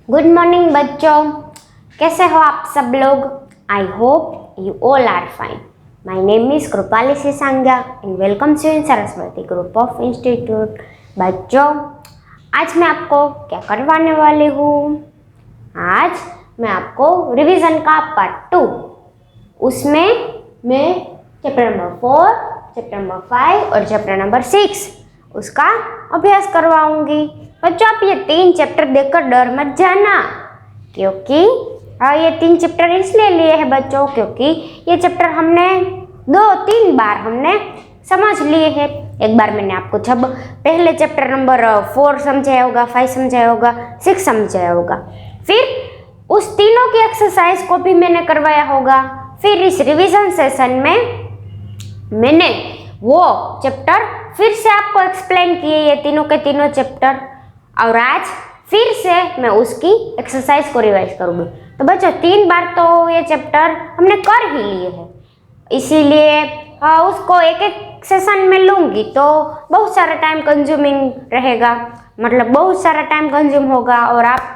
Good morning बच्चों, कैसे हो आप सब लोग। I hope you all are fine. My name is Kripali Sisangya and welcome to in Saraswati group of institute. बच्चों, आज मैं आपको क्या करवाने वाली हूँ। आज मैं आपको रिवीजन का पार्ट 2, उसमें मैं चैप्टर नंबर 4, चैप्टर नंबर 5 और चैप्टर नंबर 6 उसका अभ्यास करवाऊंगी। बच्चों, आप ये 3 चैप्टर देखकर डर मत जाना, क्योंकि ये 3 चैप्टर इसलिए लिए हैं बच्चों, क्योंकि ये चैप्टर हमने 2-3 बार हमने समझ लिए हैं। एक बार मैंने आपको जब पहले चैप्टर नंबर 4 समझाया होगा, 5 समझाया होगा, 6 समझाया होगा, फिर उस तीनों की एक्सरसाइज को भी मैंने करवाया होगा। फिर इस रिवीजन सेशन में मैंने वो चैप्टर फिर से आपको एक्सप्लेन किए, ये तीनों के तीनों चैप्टर, और आज फिर से मैं उसकी एक्सरसाइज को रिवाइज करूँगी। तो बच्चों, 3 बार तो ये चैप्टर हमने कर ही लिए हैं, इसीलिए उसको एक एक सेशन में लूँगी तो बहुत सारा टाइम कंज्यूमिंग रहेगा, मतलब बहुत सारा टाइम कंज्यूम होगा और आप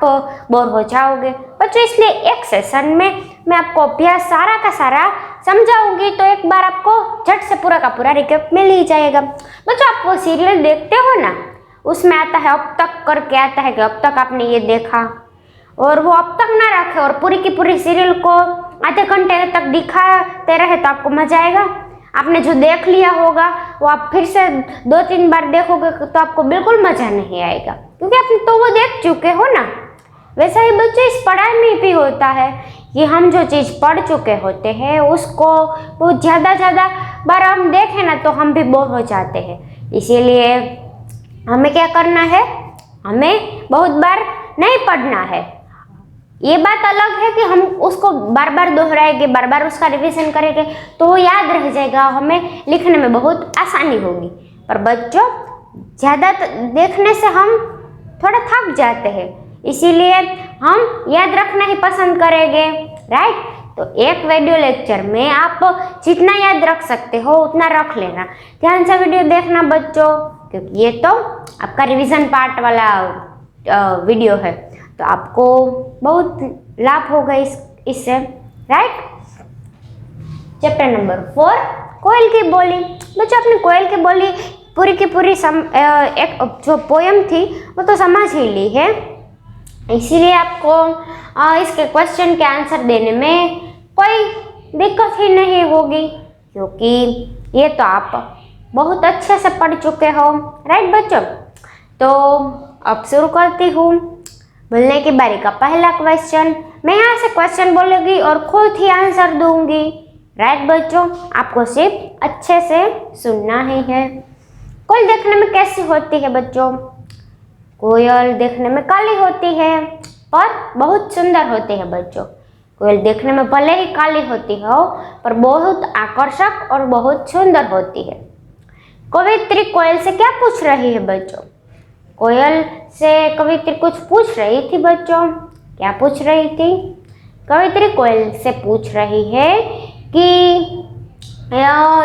बोर हो जाओगे बच्चों। इसलिए एक सेशन में मैं आपको अभ्यास सारा का सारा समझाऊंगी, तो एक बार आपको झट से पूरा का पूरा रिकैप मिल ही जाएगा। बच्चों, आप वो सीरियल देखते हो ना, उसमें आता है अब तक करके, आता है कि अब तक आपने ये देखा, और वो अब तक ना रखे और पूरी की पूरी सीरियल को आधे घंटे तक दिखाते रहे तो आपको मजा आएगा। आपने जो देख लिया होगा वो आप फिर से 2-3 बार देखोगे तो आपको बिल्कुल मजा नहीं आएगा, क्योंकि आपने तो वो देख चुके हो ना। वैसा ही बच्चे इस पढ़ाई में भी होता है कि हम जो चीज़ पढ़ चुके होते हैं उसको वो ज़्यादा बार हम देखें ना तो हम भी बोर हो जाते हैं। इसीलिए हमें क्या करना है, हमें बहुत बार नहीं पढ़ना है। ये बात अलग है कि हम उसको बार बार दोहराएंगे, बार बार उसका रिवीजन करेंगे तो वो याद रह जाएगा, हमें लिखने में बहुत आसानी होगी। पर बच्चों, ज़्यादा देखने से हम थोड़ा थक जाते हैं, इसीलिए हम याद रखना ही पसंद करेंगे, राइट। तो एक वीडियो लेक्चर में आप जितना याद रख सकते हो उतना रख लेना। ध्यान से वीडियो देखना बच्चों, क्योंकि ये तो आपका रिवीजन पार्ट वाला वीडियो है, तो आपको बहुत लाभ होगा इससे, राइट। चैप्टर नंबर 4, कोयल की बोली। बच्चों, आपने कोयल की बोली पूरी की पूरी एक जो पोयम थी वो तो समझ ही ली है, इसीलिए आपको इसके क्वेश्चन के आंसर देने में कोई दिक्कत ही नहीं होगी, क्योंकि ये तो आप बहुत अच्छे से पढ़ चुके हो, राइट बच्चों। तो अब शुरू करती हूँ। बोलने की बारी का पहला क्वेश्चन, मैं यहाँ से क्वेश्चन बोलूँगी और खुद ही आंसर दूंगी, राइट बच्चों। आपको सिर्फ अच्छे से सुनना ही है। कोयल देखने में कैसी होती है बच्चों? कोयल देखने में काली होती है पर बहुत सुंदर होती है बच्चों। कोयल देखने में भले ही काली होती हो पर बहुत आकर्षक और बहुत सुंदर होती है। कवित्री कोयल से क्या पूछ रही है बच्चों? कोयल से कवित्री कुछ पूछ रही थी बच्चों। क्या पूछ रही थी? कवित्री कोयल से पूछ रही है कि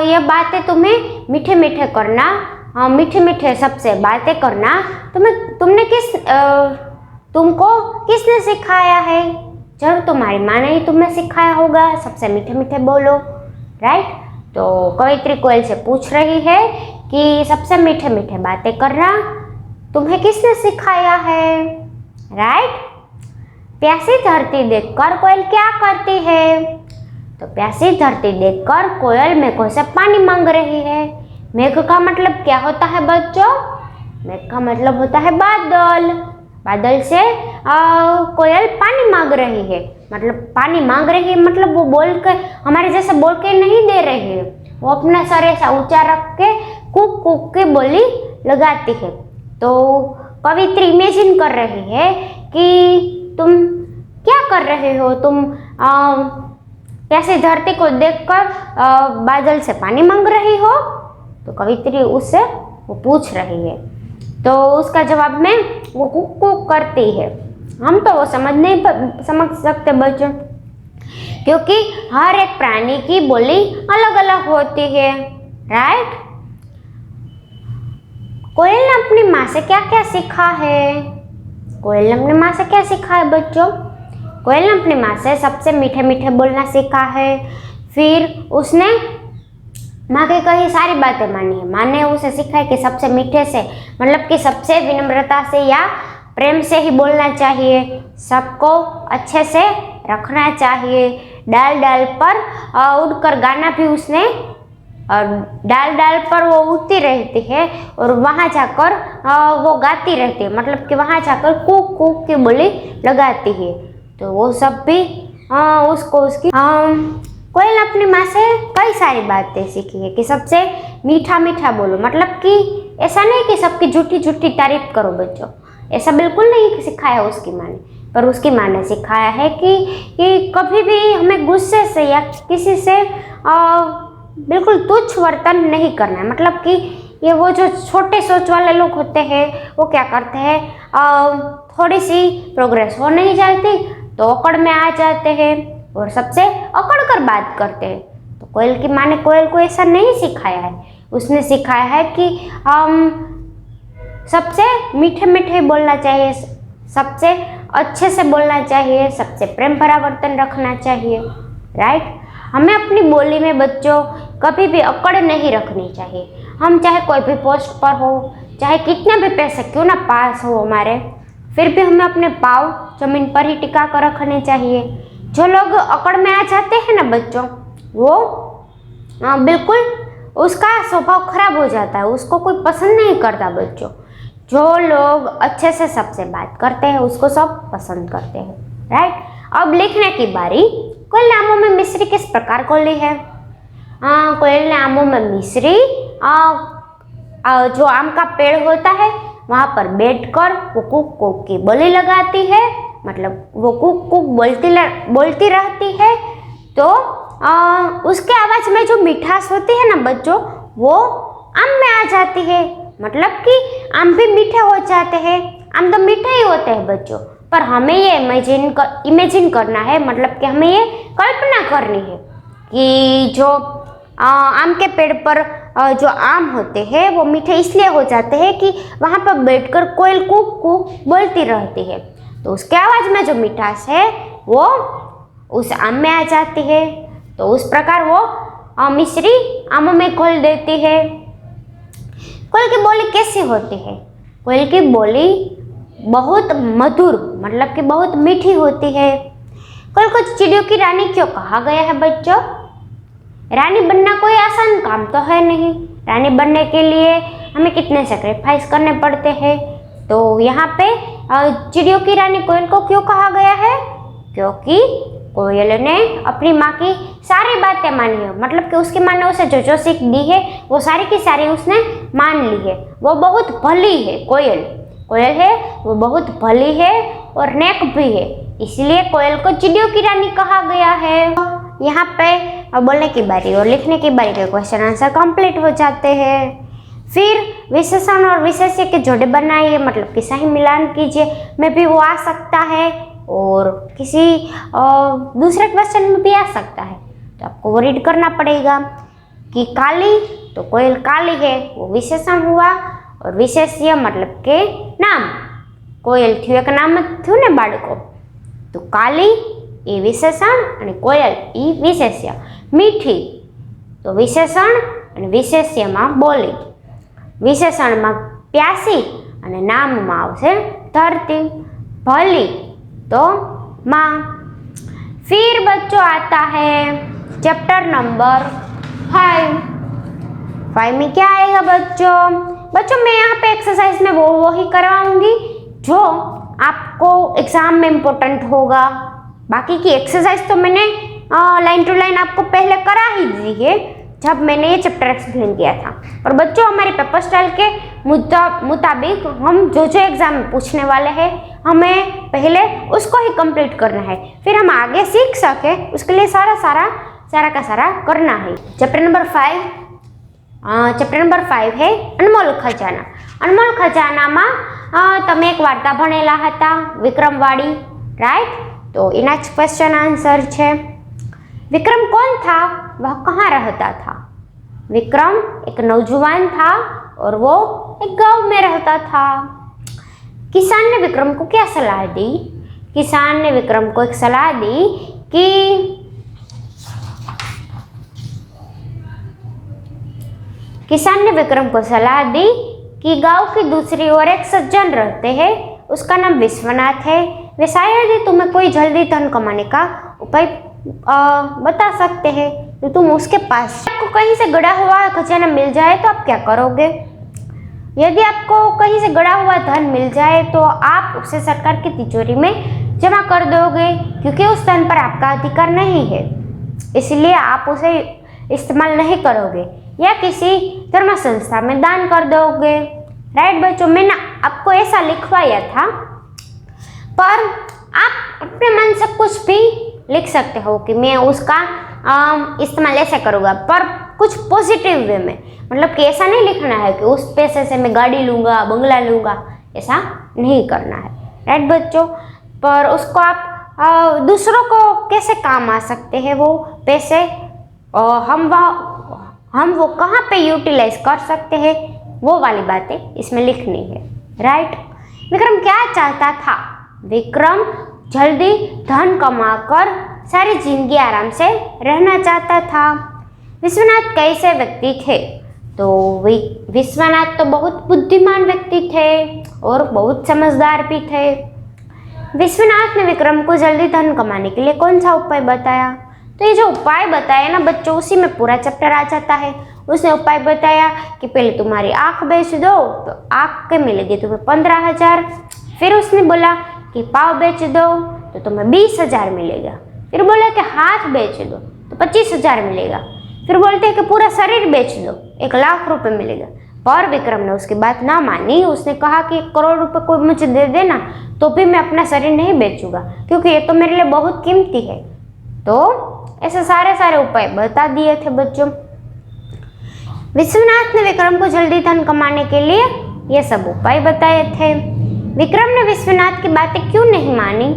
ये बातें तुम्हें मीठे मीठे करना, मीठे मीठे सबसे बातें करना तुमको किसने सिखाया है? जरूर तुम्हारी माँ ने ही तुम्हें सिखाया होगा, सबसे मीठे मीठे बोलो, राइट। तो कवित्री कोयल से पूछ रही है कि सबसे मीठे मीठे बातें करना तुम्हें किसने सिखाया है, राइट। प्यासी धरती देखकर कोयल क्या करती है? तो प्यासी धरती देखकर कोयल मेघों से पानी मांग रही है। मेघ का मतलब क्या होता है बच्चों? मेघ का मतलब होता है बादल। बादल से कोयल पानी मांग रही है, मतलब पानी मांग रही है मतलब वो बोल के हमारे जैसे बोल के नहीं दे रही है, वो अपना सर ऐसा ऊंचा रख के कुक कुक के बोली लगाती है। तो कवित्री इमेजिन कर रही है कि तुम क्या कर रहे हो, तुम कैसे धरती को देखकर बादल से पानी मांग रही हो? तो कवित्री उससे वो पूछ रही है, तो उसका जवाब में वो कुक कुक करती है। हम तो वो समझ सकते बच्चों, क्योंकि हर एक प्राणी की बोली अलग अलग होती है, राइट। कोयल ने अपनी माँ से क्या क्या सीखा है? कोयल ने अपनी माँ से क्या सीखा है बच्चों? कोयल ने अपनी माँ से सबसे मीठे मीठे बोलना सीखा है। फिर उसने माँ की कही सारी बातें मानी है। माँ ने उसे सिखाया कि सबसे मीठे से मतलब कि सबसे विनम्रता से या प्रेम से ही बोलना चाहिए, सबको अच्छे से रखना चाहिए। डाल डाल पर उड़कर गाना भी उसने, और डाल डाल पर वो उड़ती रहती है और वहाँ जाकर वो गाती रहती है, मतलब कि वहाँ जाकर कूक कूक की बोली लगाती है। तो वो सब भी उसको उसकी कोयल ने अपनी माँ से कई सारी बातें सीखी है कि सबसे मीठा मीठा बोलो, मतलब कि ऐसा नहीं कि सबकी झूठी झूठी तारीफ करो बच्चों, ऐसा बिल्कुल नहीं सिखाया उसकी माँ ने। पर उसकी माँ ने सिखाया है कि कभी भी हमें गुस्से से या किसी से बिल्कुल तुच्छ वर्तन नहीं करना है। मतलब कि ये वो जो छोटे सोच वाले लोग होते हैं वो क्या करते हैं, थोड़ी सी प्रोग्रेस हो नहीं जाती तो अकड़ में आ जाते हैं और सबसे अकड़ कर बात करते हैं। तो कोयल की माँ ने कोयल को ऐसा नहीं सिखाया है। उसने सिखाया है कि सबसे मीठे मीठे बोलना चाहिए, सबसे अच्छे से बोलना चाहिए, सबसे प्रेम भरा वर्तन रखना चाहिए। राइट। हमें अपनी बोली में बच्चों कभी भी अकड़ नहीं रखनी चाहिए। हम चाहे कोई भी पोस्ट पर हो, चाहे कितने भी पैसे क्यों ना पास हो हमारे, फिर भी हमें अपने पाँव जमीन पर ही टिका कर रखने चाहिए। जो लोग अकड़ में आ जाते हैं ना बच्चों, वो बिल्कुल उसका स्वभाव खराब हो जाता है, उसको कोई पसंद नहीं करता बच्चों। जो लोग अच्छे से सबसे बात करते हैं उसको सब पसंद करते हैं। राइट। अब लिखने की बारी। कोयल ने आमों में मिश्री किस प्रकार खोली है? कोयल ने आमों में मिश्री जो आम का पेड़ होता है वहाँ पर बैठकर वो कुक कुक की बोली लगाती है, मतलब वो कुक कुक बोलती रहती है। तो उसके आवाज़ में जो मिठास होती है ना बच्चों, वो आम में आ जाती है। मतलब कि आम भी मीठे हो जाते हैं। आम तो मीठे ही होते हैं बच्चों, पर हमें ये इमेजिन करना है, मतलब कि हमें ये कल्पना करनी है कि जो आम के पेड़ पर जो आम होते हैं वो मीठे इसलिए हो जाते हैं कि वहाँ पर बैठकर कोयल कुक कुक बोलती रहती है। तो उसके आवाज़ में जो मिठास है वो उस आम में आ जाती है। तो उस प्रकार वो मिश्री आमों में घोल देती है। कोयल की बोली कैसी होती है? कोयल की बोली बहुत मधुर, मतलब कि बहुत मीठी होती है। कोयल को चिड़ियों की रानी क्यों कहा गया है बच्चों? रानी बनना कोई आसान काम तो है नहीं। रानी बनने के लिए हमें कितने सेक्रीफाइस करने पड़ते हैं। तो यहाँ पे चिड़ियों की रानी कोयल को क्यों कहा गया है? क्योंकि कोयल ने अपनी माँ की सारी बातें मानी है, मतलब कि उसकी माँ ने उसे जो जो सीख दी है वो सारी की सारी उसने मान ली है। वो बहुत भली है। कोयल है वो बहुत भली है और नेक भी है, इसलिए कोयल को चिड़ियों की रानी कहा गया है। यहाँ पे बोलने की बारी और लिखने की बारी के क्वेश्चन आंसर कंप्लीट हो जाते हैं। फिर विशेषण और विशेष्य के जोड़े बनाइए, मतलब कि सही मिलान कीजिए में भी वो आ सकता है और किसी दूसरे क्वेश्चन में भी आ सकता है। तो आपको वो रीड करना पड़ेगा कि काली, तो कोयल काली है वो विशेषण हुआ, और विशेष्य मतलब के नाम, कोयल थी एक नाम थी ने बाळको, तो काली એ વિશેષણ અને કોયલ એ વિશેષ્ય। મીઠી તો વિશેષણ અને વિશેષ્યમાં બોલી। વિશેષણમાં પ્યાસી અને નામમાં આવશે ધરતી। ભલી तो माँ। फिर बच्चों आता है चैप्टर नंबर 5 में क्या आएगा बच्चों मैं यहाँ पे एक्सरसाइज में वो ही करवाऊंगी जो आपको एग्जाम में इम्पोर्टेंट होगा। बाकी की एक्सरसाइज तो मैंने लाइन टू लाइन आपको पहले करा ही दी है जब मैंने ये चैप्टर एक्सप्लेन किया था। और बच्चों हमारे पेपर स्टाइल के मुताबिक हम जो जो एग्जाम में पूछने वाले हैं हमें पहले उसको ही कंप्लीट करना है, फिर हम आगे सीख सके उसके लिए सारा का सारा करना है। चैप्टर नंबर 5 है अनमोल खजाना। अनमोल खजानाમાં તમે एक वार्ता ભણેલા હતા विक्रमवाड़ी, राइट। तो इना क्वेश्चन आंसर है। विक्रम कौन था, वह कहाँ रहता था? विक्रम एक नौजवान था और वो एक गांव में रहता था। किसान ने विक्रम को क्या सलाह दी? किसान ने विक्रम को एक सलाह दी कि किसान ने विक्रम को सलाह दी कि गांव की दूसरी ओर एक सज्जन रहते हैं, उसका नाम विश्वनाथ है। वे शायद ही तुम्हें कोई जल्दी धन कमाने का उपाय बता सकते हैं, तो तुम उसके पास। आपको कहीं से गड़ा हुआ खजाना मिल जाए तो आप क्या करोगे? यदि आपको कहीं से गड़ा हुआ धन मिल जाए तो आप उसे सरकार की तिजोरी में जमा कर दोगे, क्योंकि उस धन पर आपका अधिकार नहीं है, इसलिए आप उसे इस्तेमाल नहीं करोगे या किसी धर्म संस्था में दान कर दोगे। राइट बच्चों, मैंने आपको ऐसा लिखवाया था, पर आप अपने मन से कुछ भी लिख सकते हो कि मैं उसका इस्तेमाल ऐसे करूँगा, पर कुछ पॉजिटिव वे में। मतलब कि ऐसा नहीं लिखना है कि उस पैसे से मैं गाड़ी लूँगा, बंगला लूँगा, ऐसा नहीं करना है। राइट बच्चों, पर उसको आप दूसरों को कैसे काम आ सकते हैं वो पैसे, हम वो कहाँ पे यूटिलाइज कर सकते हैं, वो वाली बातें इसमें लिखनी है। राइट, विक्रम क्या चाहता था? विक्रम जल्दी धन कमाकर सारी जिंदगी आराम से रहना चाहता था। विश्वनाथ कैसे व्यक्ति थे? तो विश्वनाथ तो बहुत बुद्धिमान व्यक्ति थे और बहुत समझदार भी थे। विश्वनाथ ने विक्रम को जल्दी धन कमाने के लिए कौन सा उपाय बताया? तो ये जो उपाय बताया ना बच्चों, उसी में पूरा चैप्टर आ जाता है। उसने उपाय बताया कि पहले तुम्हारी आँख बेच दो तो आँख के मिलेगी तुम्हें 15,000। फिर उसने बोला कि पाँव बेच दो तो तुम्हें 20,000 मिलेगा। फिर बोला कि हाथ बेच दो तो 25,000 मिलेगा। फिर बोलते हैं कि पूरा शरीर बेच दो 1,00,000 रुपये मिलेगा। पर विक्रम ने उसकी बात ना मानी। उसने कहा कि 1 करोड़ रुपये कोई मुझे दे देना तो भी मैं अपना शरीर नहीं बेचूंगा, क्योंकि ये तो मेरे लिए बहुत कीमती है। तो ऐसे सारे उपाय बता दिए थे बच्चों। विश्वनाथ ने विक्रम को जल्दी धन कमाने के लिए ये सब उपाय बताए थे। विक्रम ने विश्वनाथ की बातें क्यों नहीं मानी?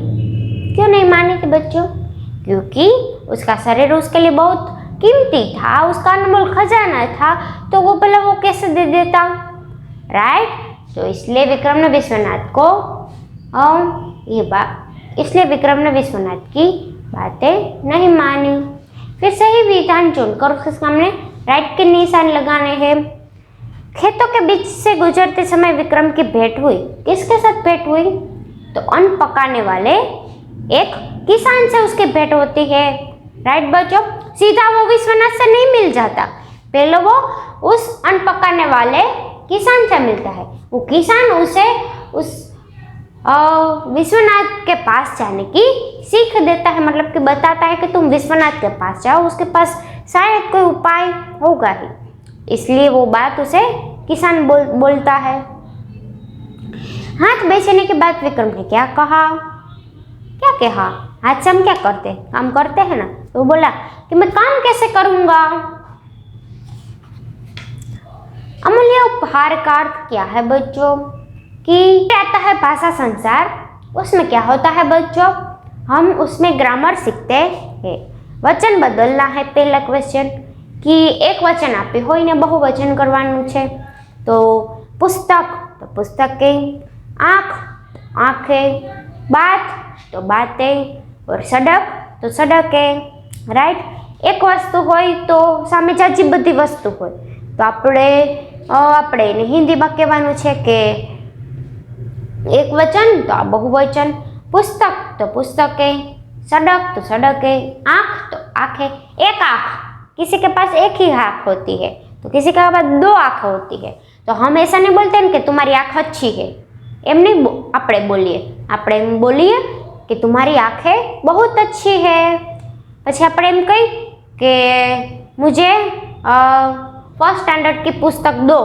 क्यों नहीं मानी थी बच्चों? क्योंकि उसका शरीर उसके लिए बहुत कीमती था, उसका अनमोल खजाना था, तो वो भला वो कैसे दे देता? राइट, तो इसलिए विक्रम ने विश्वनाथ की बातें नहीं मानी। फिर सही विधान चुनकर उसके सामने राइट के निशान लगाने हैं। खेतों के बीच से गुजरते समय विक्रम की भेंट हुई। किसके साथ भेंट हुई? तो अन्न पकाने वाले एक किसान से उसकी भेंट होती है। राइट बच्चों, सीधा वो विश्वनाथ से नहीं मिल जाता, पहले वो उस अन्न पकाने वाले किसान से मिलता है। वो किसान उसे उस विश्वनाथ के पास जाने की सीख देता है, मतलब कि बताता है कि तुम विश्वनाथ के पास जाओ, उसके पास शायद कोई उपाय होगा ही। इसलिए वो बात उसे किसान बोलता है। हाथ बेचने के बाद विक्रम ने क्या कहा? क्या कहा? हाथ से हम क्या करते? काम करते हैं ना। तो बोला कि मैं काम कैसे करूंगा? अमूल्य उपहार का अर्थ क्या है बच्चों? कि आता है भाषा संसार, उसमें क्या होता है बच्चों? हम उसमें ग्रामर सीखते हैं। वचन बदलना है पहला क्वेश्चन, कि एक वचन आपे होय ने बहुवचन करवानुं छे। तो पुस्तक तो पुस्तके, आँख तो आँखें, बात तो बातें, और सड़क तो सड़के। राइट, एक वस्तु होय तो सामे जाजी बधी वस्तु होय तो આપણે એને હિન્દીમાં કહેવાનું છે કે एक वचन तो बहुवचन, पुस्तक तो पुस्तके, सड़क तो सड़के, आँख तो आँखें। एक आँख, किसी के पास एक ही आँख होती है तो किसी के पास 2 आँख होती है। तो हम ऐसा नहीं बोलते कि तुम्हारी आँख अच्छी है, एम नहीं આપણે बोलिए कि तुम्हारी आँखें बहुत अच्छी है। પછી આપણે એમ कही कि मुझे फर्स्ट स्टैंडर्ड की पुस्तक दो,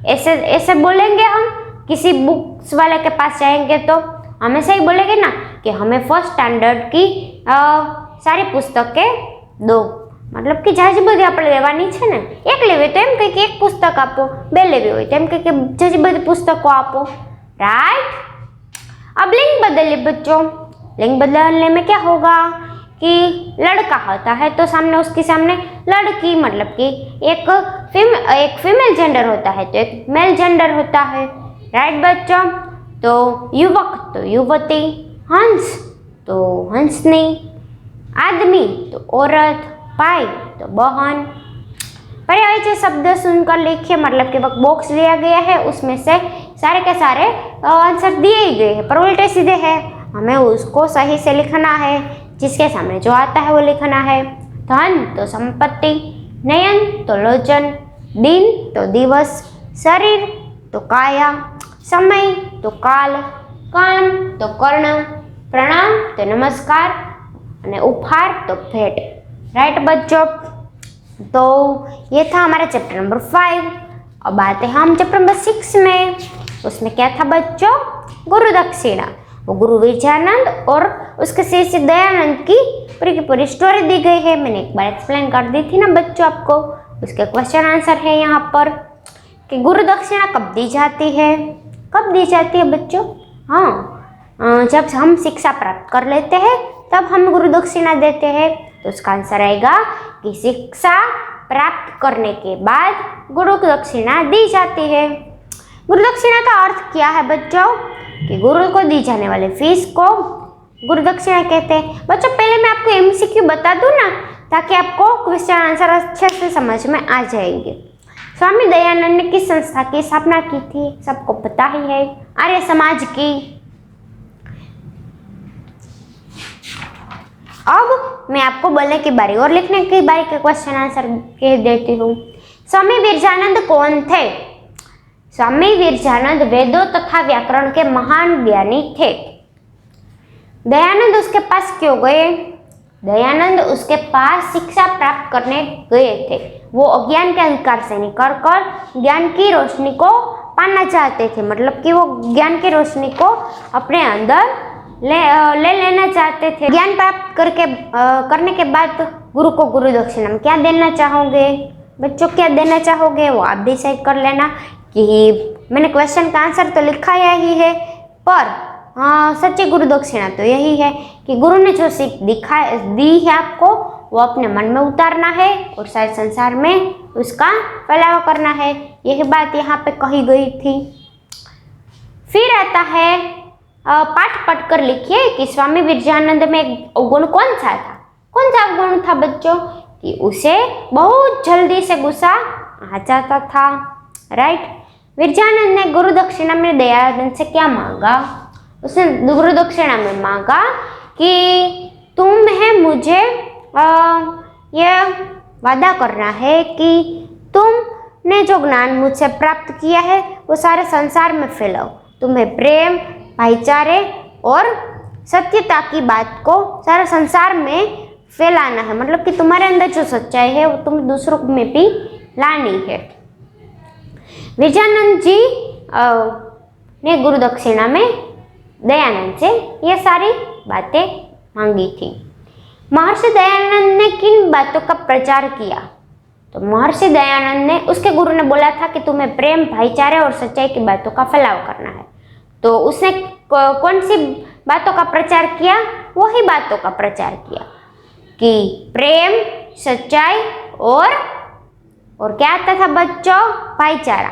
ऐसे बोलेंगे हम। किसी बुक्स वाले के पास जाएंगे तो हमेशा ही बोलेंगे ना कि हमें फर्स्ट स्टैंडर्ड की सारी पुस्तकें दो, मतलब कि जाजी बधी આપણે લેવાની છે ને। એક લેવી તો એમ કહે કે એક પુસ્તક આપો, 2 લેવી હોય તો એમ કહે કે જાજી બધી પુસ્તકો આપો। राइट, अब लिंग बदलिए बच्चों। लिंग बदलने में क्या होगा कि लड़का होता है तो सामने उसके सामने लड़की, मतलब कि एक फीमेल जेंडर होता है तो एक मेल जेंडर होता है। राइट बच्चों, तो युवक तो युवती, हंस तो हंसनी, आदमी तो औरत, भाई तो बहन। पर्यायवाची शब्द सुनकर लिखिए, मतलब कि बॉक्स लिया गया है उसमें से सारे के सारे आंसर दिए ही गए हैं पर उल्टे सीधे हैं, हमें उसको सही से लिखना है, जिसके सामने जो आता है वो लिखना है। धन तो संपत्ति, नयन तो लोचन, दिन तो दिवस, शरीर तो काया, समय तो काल, कान तो कर्ण, प्रणाम तो नमस्कार और उपहार तो भेंट। राइट बच्चों, तो ये था हमारा चैप्टर नंबर 5। अब आते हैं हम चैप्टर नंबर 6 में। उसमें क्या था बच्चों? गुरु दक्षिणा। वो गुरु विजयानंद और उसके शिष्य दयानंद की पूरी स्टोरी दी गई है। मैंने एक बार एक्सप्लेन कर दी थी ना बच्चों आपको, उसके क्वेश्चन आंसर है यहाँ पर कि गुरु दक्षिणा कब दी जाती है। कब दी जाती है बच्चों? हाँ, जब हम शिक्षा प्राप्त कर लेते हैं तब हम गुरु दक्षिणा देते हैं। तो उसका आंसर आएगा कि शिक्षा प्राप्त करने के बाद गुरु दक्षिणा दी जाती है। गुरु दक्षिणा का अर्थ क्या है बच्चों? कि गुरु को दी जाने वाली फीस को गुरु दक्षिणा कहते हैं। बच्चों पहले मैं आपको एमसीक्यू बता दूं ना, ताकि आपको क्वेश्चन आंसर अच्छे से समझ में आ जाएंगे। स्वामी दयानंद ने किस संस्था की स्थापना की थी? सबको पता ही है, आर्य समाज की। अब मैं आपको बोलने की बारी और लिखने की बारी के क्वेश्चन आंसर कह देती हूँ। स्वामी विरजानंद कौन थे? स्वामी विरजानंद वेदों तथा व्याकरण के महान ज्ञानी थे। दयानंद उसके पास क्यों गए? दयानंद उसके पास शिक्षा प्राप्त करने गए थे। वो अज्ञान के अंधकार से निकल कर ज्ञान की रोशनी को पाना चाहते थे, मतलब कि वो ज्ञान की रोशनी को अपने अंदर ले लेना चाहते थे। ज्ञान प्राप्त करने के बाद गुरु को गुरु दक्षिणा में क्या देना चाहोगे बच्चों? क्या देना चाहोगे वो आप डिसाइड कर लेना। कि मैंने क्वेश्चन का आंसर तो लिखा ही है, पर सच्ची गुरु दक्षिणा तो यही है कि गुरु ने जो सीख दी है आपको, वो अपने मन में उतारना है और सारे संसार में उसका फैलाव करना है। यही बात यहाँ पे कही गई थी। फिर आता है पाठ पढ़कर लिखिए कि स्वामी विरजानंद में अवगुण कौन सा था? कौन सा अवगुण था बच्चों? कि उसे बहुत जल्दी से गुस्सा आ जाता था। राइट। विरजानंद ने गुरु दक्षिणा में दयानंद से क्या मांगा? उसने गुरु दक्षिणा में मांगा कि तुम्हें मुझे यह वादा करना है कि तुमने जो ज्ञान मुझसे प्राप्त किया है वो सारे संसार में फैलाओ। तुम्हें प्रेम, भाईचारे और सत्यता की बात को सारे संसार में फैलाना है, मतलब कि तुम्हारे अंदर जो सच्चाई है वो तुम दूसरों में भी लानी है। विजयानंद जी ने गुरु दक्षिणा में दयानंद से ये सारी बातें मांगी थी। महर्षि दयानंद ने किन बातों का प्रचार किया? तो महर्षि दयानंद ने, उसके गुरु ने बोला था कि तुम्हें प्रेम, भाईचारे और सच्चाई की बातों का फैलाव करना है। तो उसने कौन सी बातों का प्रचार किया? वही बातों का प्रचार किया कि प्रेम, सच्चाई और क्या आता था बच्चों? भाईचारा।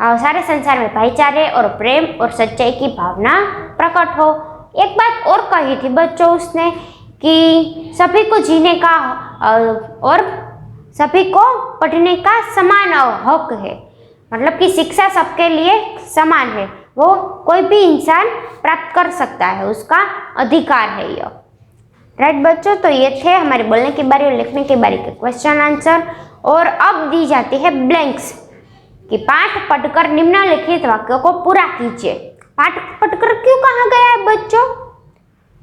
और सारे संसार में भाईचारे और प्रेम और सच्चाई की भावना प्रकट हो। एक बात और कही थी बच्चों उसने कि सभी को जीने का और सभी को पढ़ने का समान हक है, मतलब कि शिक्षा सबके लिए समान है, वो कोई भी इंसान प्राप्त कर सकता है, उसका अधिकार है यह। राइट बच्चों, तो ये थे हमारे बोलने की बारी और लिखने की बारी के क्वेश्चन आंसर। और अब दी जाती है ब्लैंक्स कि पाठ पढ़कर निम्नलिखित वाक्यों को पूरा कीजिए। पाठ पढ़कर क्यों कहा गया है बच्चों?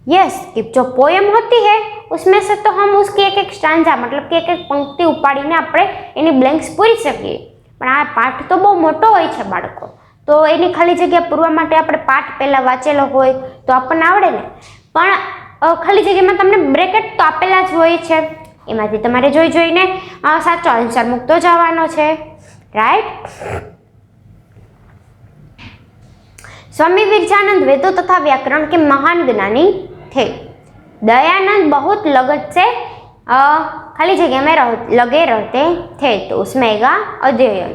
यस, कि जो पोयम होती है उसमें से तो हम उसकी एक एक स्टांजा, मतलब कि एक एक पंक्ति उपाડીને આપણે એની બ્લેન્ક્સ પૂરી શકીએ, પણ આ પાઠ તો બહુ મોટો હોય છે બાળકો, તો એની ખાલી જગ્યા પૂરવા માટે આપણે પાઠ પહેલા વાંચેલો હોય તો આપણને આવડે ને, પણ ખાલી જગ્યામાં તમને બ્રેકેટ તો આપેલા જ હોય છે, એમાંથી તમારે જોઈને સાચો આન્સર મૂકતો જવાનો છે। રાઈટ। स्वामी विरजानंद वेदों तथा व्याकरण के महान ज्ञानी थे। दयानंद बहुत लगन से खाली जगह में लगे रहते थे, तो उसमें आएगा अध्ययन।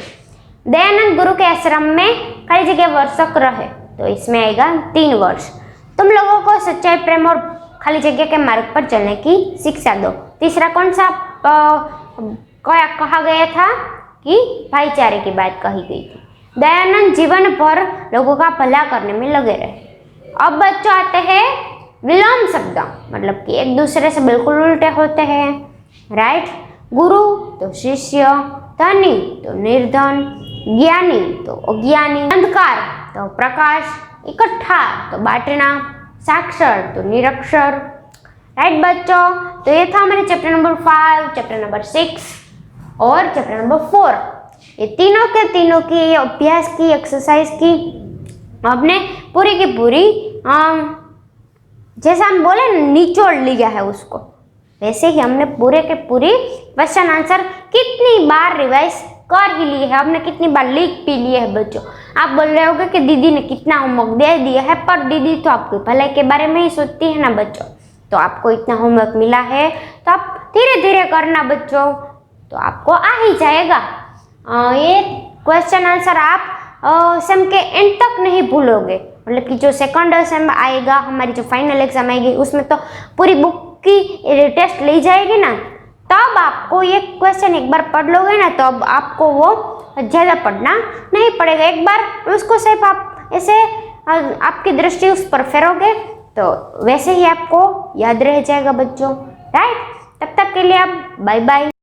दयानंद गुरु के आश्रम में खाली जगह वर्षक रहे, तो इसमें आएगा 3 वर्ष। तुम लोगों को सच्चाई, प्रेम और खाली जगह के मार्ग पर चलने की शिक्षा दो। तीसरा कौन सा कहा गया था कि भाईचारे की बात कही गई थी। दयानंद जीवन भर लोगों का भला करने में लगे रहे। अब बच्चों आते हैं विलोम शब्द, मतलब कि एक दूसरे से बिल्कुल उल्टे होते हैं, राइट। गुरु तो शिष्य, धनी तो निर्धन, ज्ञानी तो अज्ञानी, अंधकार तो प्रकाश, इकट्ठा तो बांटना, साक्षर तो निरक्षर, राइट बच्चों। तो ये था हमारे चैप्टर नंबर 5, चैप्टर नंबर 6 और चैप्टर नंबर 4। ये तीनों के तीनों की अभ्यास की, एक्सरसाइज की, हमने पूरी की पूरी जैसा हम बोले निचोड़ लिया है उसको, वैसे ही हमने पूरे के पूरी क्वेश्चन आंसर कितनी बार रिवाइज कर ही लिए है, हमने कितनी बार लिख भी लिए है बच्चों। आप बोल रहे होगे कि दीदी ने कितना होमवर्क दे दिया है, पर दीदी तो आपकी भलाई के बारे में ही सोचती है ना बच्चों। तो आपको इतना होमवर्क मिला है तो आप धीरे धीरे करना बच्चों, तो आपको आ ही जाएगा। ये क्वेश्चन आंसर आप सेम के एंड तक नहीं भूलोगे, मतलब कि जो सेकंड सेम आएगा, हमारी जो फाइनल एग्जाम आएगी, उसमें तो पूरी बुक की टेस्ट ली जाएगी ना, तब आपको ये क्वेश्चन एक बार पढ़ लोगे ना, तो अब आपको वो ज़्यादा पढ़ना नहीं पड़ेगा। एक बार उसको सिर्फ आप ऐसे आपकी दृष्टि उस पर फेरोगे तो वैसे ही आपको याद रह जाएगा बच्चों, राइट। तब तक के लिए आप बाय बाय।